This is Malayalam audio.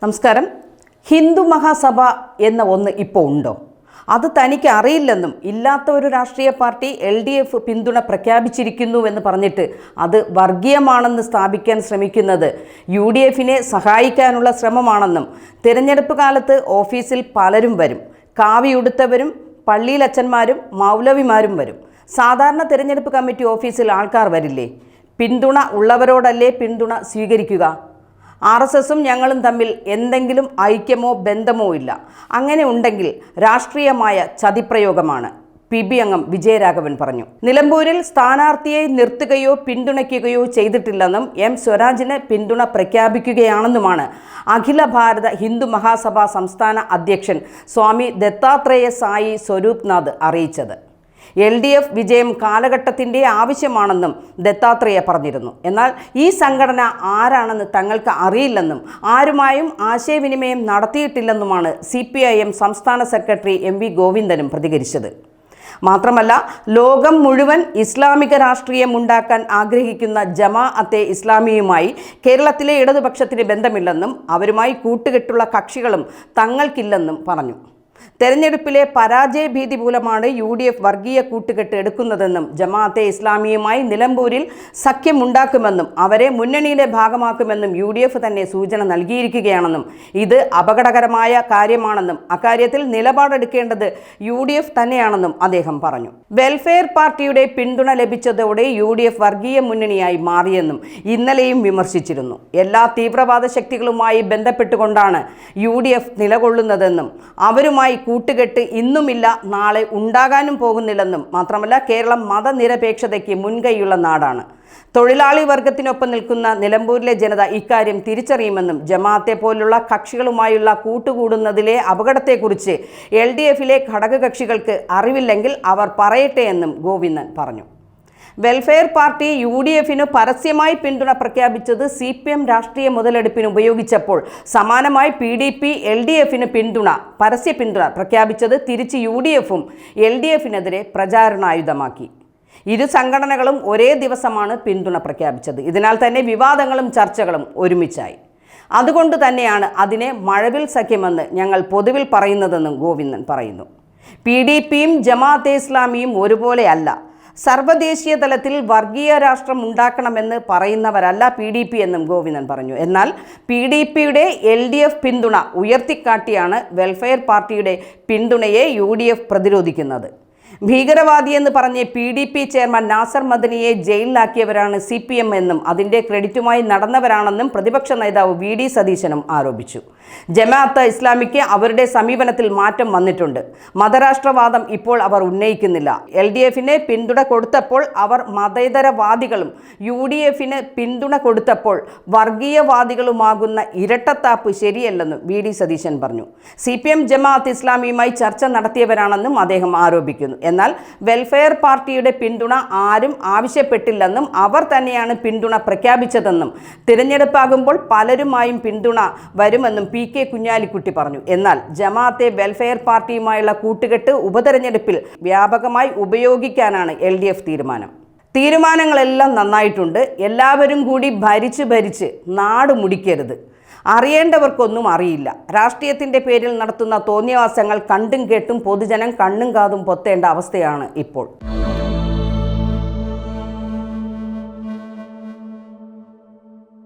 നമസ്കാരം. ഹിന്ദു മഹാസഭ എന്ന ഒന്ന് ഇപ്പോൾ ഉണ്ടോ? അത് തനിക്ക് അറിയില്ലെന്നും ഇല്ലാത്ത ഒരു രാഷ്ട്രീയ പാർട്ടി LDF പിന്തുണ പ്രഖ്യാപിച്ചിരിക്കുന്നുവെന്ന് പറഞ്ഞിട്ട് അത് വർഗീയമാണെന്ന് സ്ഥാപിക്കാൻ ശ്രമിക്കുന്നത് UDFിനെ സഹായിക്കാനുള്ള ശ്രമമാണെന്നും തിരഞ്ഞെടുപ്പ് കാലത്ത് ഓഫീസിൽ പലരും വരും. കാവിയുടുത്തവരും പള്ളിയിലച്ചന്മാരും മൗലവിമാരും വരും. സാധാരണ തിരഞ്ഞെടുപ്പ് കമ്മിറ്റി ഓഫീസിൽ ആൾക്കാർ വരില്ലേ? പിന്തുണ ഉള്ളവരോടല്ലേ പിന്തുണ സ്വീകരിക്കുക? RSSും ഞങ്ങളും തമ്മിൽ എന്തെങ്കിലും ഐക്യമോ ബന്ധമോ ഇല്ല. അങ്ങനെ ഉണ്ടെങ്കിൽ രാഷ്ട്രീയമായ ചതിപ്രയോഗമാണ്, PB അംഗം വിജയരാഘവൻ പറഞ്ഞു. നിലമ്പൂരിൽ സ്ഥാനാർത്ഥിയെ നിർത്തുകയോ പിന്തുണയ്ക്കുകയോ ചെയ്തിട്ടില്ലെന്നും M സ്വരാജിന് പിന്തുണ പ്രഖ്യാപിക്കുകയാണെന്നുമാണ് അഖില ഭാരത ഹിന്ദു മഹാസഭ സംസ്ഥാന അധ്യക്ഷൻ സ്വാമി ദത്താത്രേയ സായി സ്വരൂപ്നാഥ് അറിയിച്ചത്. LDF വിജയം കാലഘട്ടത്തിൻ്റെ ആവശ്യമാണെന്നും ദത്താത്രേയ പറഞ്ഞിരുന്നു. എന്നാൽ ഈ സംഘടന ആരാണെന്ന് തങ്ങൾക്ക് അറിയില്ലെന്നും ആരുമായും ആശയവിനിമയം നടത്തിയിട്ടില്ലെന്നുമാണ് CPIM സംസ്ഥാന സെക്രട്ടറി MV ഗോവിന്ദനും പ്രതികരിച്ചത്. മാത്രമല്ല, ലോകം മുഴുവൻ ഇസ്ലാമിക രാഷ്ട്രീയം ഉണ്ടാക്കാൻ ആഗ്രഹിക്കുന്ന ജമാഅത്തെ ഇസ്ലാമിയുമായി കേരളത്തിലെ ഇടതുപക്ഷത്തിന് ബന്ധമില്ലെന്നും അവരുമായി കൂട്ടുകെട്ടുള്ള കക്ഷികളും തങ്ങൾക്കില്ലെന്നും പറഞ്ഞു. തെരഞ്ഞെടുപ്പിലെ പരാജയഭീതി മൂലമാണ് UDF വർഗീയ കൂട്ടുകെട്ട് എടുക്കുന്നതെന്നും ജമാഅത്തെ ഇസ്ലാമിയുമായി നിലമ്പൂരിൽ സഖ്യമുണ്ടാക്കുമെന്നും അവരെ മുന്നണിയുടെ ഭാഗമാക്കുമെന്നും UDF തന്നെ സൂചന നൽകിയിരിക്കുകയാണെന്നും ഇത് അപകടകരമായ കാര്യമാണെന്നും അക്കാര്യത്തിൽ നിലപാടെടുക്കേണ്ടത് UDF തന്നെയാണെന്നും അദ്ദേഹം പറഞ്ഞു. വെൽഫെയർ പാർട്ടിയുടെ പിന്തുണ ലഭിച്ചതോടെ UDF വർഗീയ മുന്നണിയായി മാറിയെന്നും ഇന്നലെയും വിമർശിച്ചിരുന്നു. എല്ലാ തീവ്രവാദ ശക്തികളുമായി ബന്ധപ്പെട്ടുകൊണ്ടാണ് UDF നിലകൊള്ളുന്നതെന്നും അവരുമായി കൂട്ടുകെട്ട് ഇന്നുമില്ല, നാളെ ഉണ്ടാകാനും പോകുന്നില്ലെന്നും മാത്രമല്ല, കേരളം മതനിരപേക്ഷതയ്ക്ക് മുൻകൈയുള്ള നാടാണ്. തൊഴിലാളി വർഗത്തിനൊപ്പം നിൽക്കുന്ന നിലമ്പൂരിലെ ജനത ഇക്കാര്യം തിരിച്ചറിയുമെന്നും ജമാഅത്തെ പോലുള്ള കക്ഷികളുമായുള്ള കൂട്ടുകൂടുന്നതിലെ അപകടത്തെക്കുറിച്ച് LDFിലെ ഘടകകക്ഷികൾക്ക് അറിവില്ലെങ്കിൽ അവർ പറയട്ടെ എന്നും ഗോവിന്ദൻ പറഞ്ഞു. വെൽഫെയർ പാർട്ടി UDFിന് പരസ്യമായി പിന്തുണ പ്രഖ്യാപിച്ചത് CPM രാഷ്ട്രീയ മുതലെടുപ്പിന് ഉപയോഗിച്ചപ്പോൾ സമാനമായി PDP LDFിന് പരസ്യ പിന്തുണ പ്രഖ്യാപിച്ചത് തിരിച്ച് UDFും LDFിനെതിരെ പ്രചാരണായുധമാക്കി. ഇരു സംഘടനകളും ഒരേ ദിവസമാണ് പിന്തുണ പ്രഖ്യാപിച്ചത്. ഇതിനാൽ തന്നെ വിവാദങ്ങളും ചർച്ചകളും ഒരുമിച്ചായി. അതുകൊണ്ട് തന്നെയാണ് അതിനെ മഴവിൽ സഖ്യമെന്ന് ഞങ്ങൾ പൊതുവിൽ പറയുന്നതെന്നും ഗോവിന്ദൻ പറയുന്നു. PDPയും ജമാഅത്തെ ഇസ്ലാമിയും ഒരുപോലെയല്ല. സർവ്വദേശീയ തലത്തിൽ വർഗീയ രാഷ്ട്രം ഉണ്ടാക്കണമെന്ന് പറയുന്നവരല്ല PDP എന്നും ഗോവിന്ദൻ പറഞ്ഞു. എന്നാൽ PDPയുടെ LDF പിന്തുണ ഉയർത്തിക്കാട്ടിയാണ് വെൽഫെയർ പാർട്ടിയുടെ പിന്തുണയെ UDF പ്രതിരോധിക്കുന്നത്. ഭീകരവാദിയെന്ന് പറഞ്ഞ് PDP ചെയർമാൻ നാസർ മദനിയെ ജയിലിലാക്കിയവരാണ് CPM എന്നും അതിൻ്റെ ക്രെഡിറ്റുമായി നടന്നവരാണെന്നും പ്രതിപക്ഷ നേതാവ് VD സതീശനും ആരോപിച്ചു. ജമാഅത്തെ ഇസ്ലാമിക്ക് അവരുടെ സമീപനത്തിൽ മാറ്റം വന്നിട്ടുണ്ട്. മതരാഷ്ട്രവാദം ഇപ്പോൾ അവർ ഉന്നയിക്കുന്നില്ല. LDFിന് പിന്തുണ കൊടുത്തപ്പോൾ അവർ മതേതരവാദികളും UDFിന് പിന്തുണ കൊടുത്തപ്പോൾ വർഗീയവാദികളുമാകുന്ന ഇരട്ടത്താപ്പ് ശരിയല്ലെന്നും VD സതീശൻ പറഞ്ഞു. CPM ജമാഅത്ത് ഇസ്ലാമിയുമായി ചർച്ച നടത്തിയവരാണെന്നും അദ്ദേഹം ആരോപിക്കുന്നു. എന്നാൽ വെൽഫെയർ പാർട്ടിയുടെ പിന്തുണ ആരും ആവശ്യപ്പെട്ടില്ലെന്നും അവർ തന്നെയാണ് പിന്തുണ പ്രഖ്യാപിച്ചതെന്നും തിരഞ്ഞെടുപ്പാകുമ്പോൾ പലരുമായും പിന്തുണ വരുമെന്നും PK കുഞ്ഞാലിക്കുട്ടി പറഞ്ഞു. എന്നാൽ ജമാഅത്തെ വെൽഫെയർ പാർട്ടിയുമായുള്ള കൂട്ടുകെട്ട് ഉപതെരഞ്ഞെടുപ്പിൽ വ്യാപകമായി ഉപയോഗിക്കാനാണ് LDF തീരുമാനം. തീരുമാനങ്ങളെല്ലാം നന്നായിട്ടുണ്ട്. എല്ലാവരും കൂടി ഭരിച്ച് നാട് മുടിക്കരുത്. അറിയേണ്ടവർക്കൊന്നും അറിയില്ല. രാഷ്ട്രീയത്തിൻ്റെ പേരിൽ നടത്തുന്ന തോന്നിയവാസങ്ങൾ കണ്ടും കേട്ടും പൊതുജനം കണ്ണും കാതും പൊത്തേണ്ട അവസ്ഥയാണ് ഇപ്പോൾ.